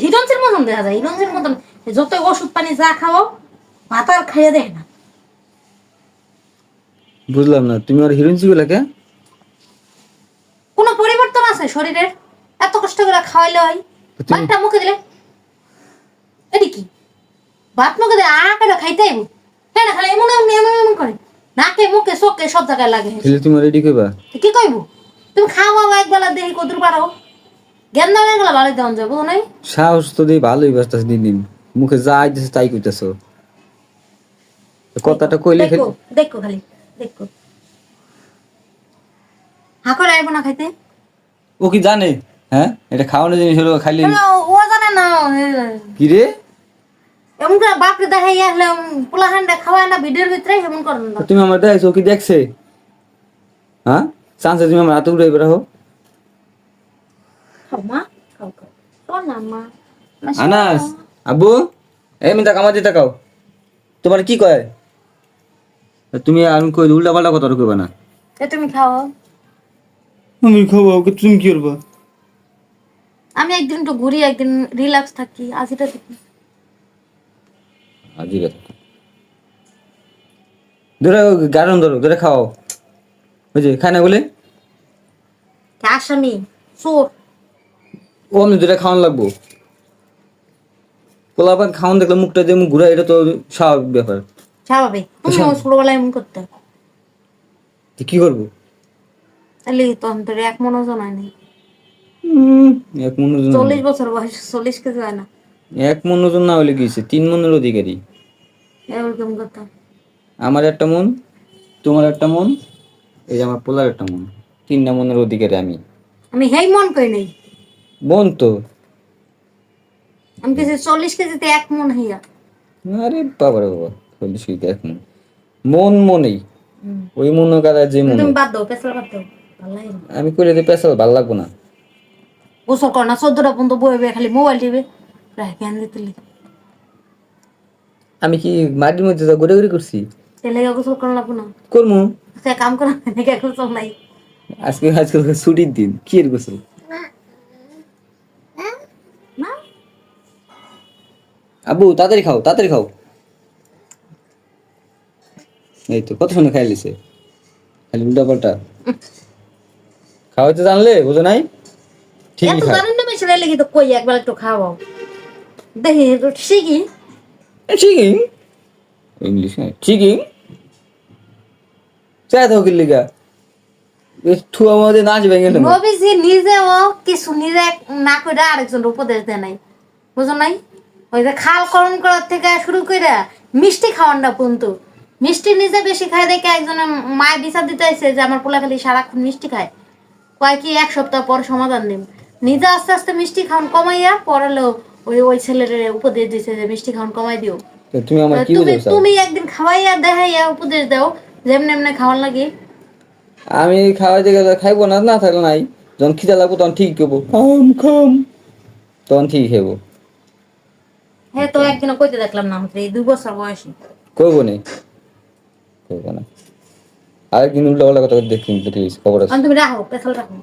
হিরণসের মতন দেখা যায়, হিরণসের মতন যত ওষুধ পানি যা খাও ভাত আর খাইয়ে দেয় না। বুঝলাম না, তুমি আর হিরোইন ছিল কে? কোনো পরিবর্তন আছে শরীরের? এত কষ্ট করে খাওয়াইলে হয়, ভাতটা মুখে দিলে এটি কি ভাত মুখে দিলে করে খাইতে আইব? হ্যাঁ না, খালি এমন এমন এমন এমন করে নাকে মুখে চোখে সব জায়গায় লাগে। তুমি রেডি কইবা? কি কইব? তুমি খাওয়া একবেলা দেখি কদুর পারো, জ্ঞান দাও এগুলো ভালো দেওয়া যাবো নাই। সাহস তো দিয়ে ভালোই বাঁচতেছে দিন দিন, মুখে যা আইতেছে তাই কইতেছো। কথাটা কইলে দেখো দেখো খালি দেখো হাকর আইব না খাইতে। ও কি জানে? হ্যাঁ, এটা খাওয়ানোর জিনিস হলো, খালি ও জানে না কি রে? এমন করে বাপরে দেখাই আসলে পোলা হান্ডা খাওয়ায় না ভিডিওর ভিতরে এমন করেন না। তুমি আমার দেখছো, কি দেখছে? হ্যাঁ, চান্সে তুমি আমার হাতে উড়ে বেরো। খাও মা, খাও খাও তোর না মা। আনাস, আব্বু, এই মিতা কামাতে তাকাও। তোমার কি কয়? তুমি আমি কই উল্টা পাল্টা কথা কইবা না। তুমি খাও। আমি খাবো, তুমি কি করবা? আমি একদিন একটু ঘুরি, একদিন রিল্যাক্স থাকি, আজিটা দেখি। আজিরা ধরে গারণ ধরো, ধরে খাও। ওই যে খায় না বলে আসামি চোর। ও আমি ধরে খাওয়ান লাগবো। পোলাপান খাওয়ান দেখলে মুখটা দিয়ে মুখ ঘুরা, এটা তো স্বাভাবিক ব্যাপার। স্বাভাবিক, তুমিও ছোটবেলায় এমন করতে। কি করবো? তাহলে তো অন্তর এক মন ওজন হয় নাই। এক মন ওজন 40 বছর বয়স, 40 কেজি হয় না। এক মন ওজন না হলে গিয়েছে 3 মনের অধিকারী। এরকম কথা। আমার একটা মন, তোমার একটা মন, এই যে আমার পোলার একটা মন, 3টা মনের অধিকারী আমি। আমি হেই মন কই নাই। মন তো আমি কিছু 40 কেজিতে এক মন হইয়া। আরে বাবা রে বাবা, 40 কেজি এক মন। মন মনেই, ওই মন কাদা যে মন। তুমি বাদ দাও, পেছলা বাদ দাও, ভালো লাগে না। আমি কইলে তো পেশাল ভাল লাগবো না। গোসল কর না, 14টা পর্যন্ত বইবে খালি মোবাইল টিপে, প্রায় জ্ঞান দিতে লিখে। আমি কি মাটির মধ্যে যা ঘুরে ঘুরে করছি? তেলে গোসল করা লাগবো না, করমু। সে কাম করা নাকি গোসল নাই। আজকে আজকে ছুটির দিন, কি এর গোসল? না আব্বু তাড়াতাড়ি খাও, তাড়াতাড়ি খাও। এই তো কত সময় খাই লিছে, খালি উল্টা পাল্টা খাওয়াইতে জানলে বুঝো নাই, ঠিকই এত খায়। জানেন না বেশি লেগে তো কই একবার একটু খাওয়াও দেখি একটু শিখি। চিকিং ইংলিশ না, চিকিং চাই তো কি লিগা থুয়া মধ্যে নাচ ভেঙে নেবো। নবীজি নিজেও কিছু নিজে না করে আরেকজন উপদেশ দেয় নাই, বুঝো নাই? ওই যে খাল করণ করার থেকে শুরু করে মিষ্টি খাওয়ানটা পর্যন্ত, মিষ্টি নিজে বেশি খায় দেখে একজনের মায়ের বিচার দিতে আসছে যে আমার পোলা খালি সারাক্ষণ মিষ্টি খায়, কয় কি 1 সপ্তাহ পর সমাধান নেব। নিজে আস্তে আস্তে মিষ্টি খাওয়ান কমাইয়া পড়ালেও ওই ওই ছেলের উপদেশ দিছে যে মিষ্টি খাওয়ান কমাই দিও। তুমি আমার কি তুমি বুঝাও? তুমি একদিন খাওয়াইয়া দেখাইয়া উপদেশ দাও যেমনি এমনি খাওয়ান লাগে। আমি খাওয়াইতে গেলে খাইবো না, না থাকলে নাই। যখন খিদা লাগবো তখন ঠিক খাবো, খাম খাম, তখন ঠিক খাবো। হ্যাঁ তো একদিনও কইতে দেখলাম না, হচ্ছে এই 2 বছর বয়সে। করবো নি, করবো না। আরেকদিন উল্টা পাল্টা কথা দেখি, খবর আছে। তুমি রাখো, পেছাল রাখো।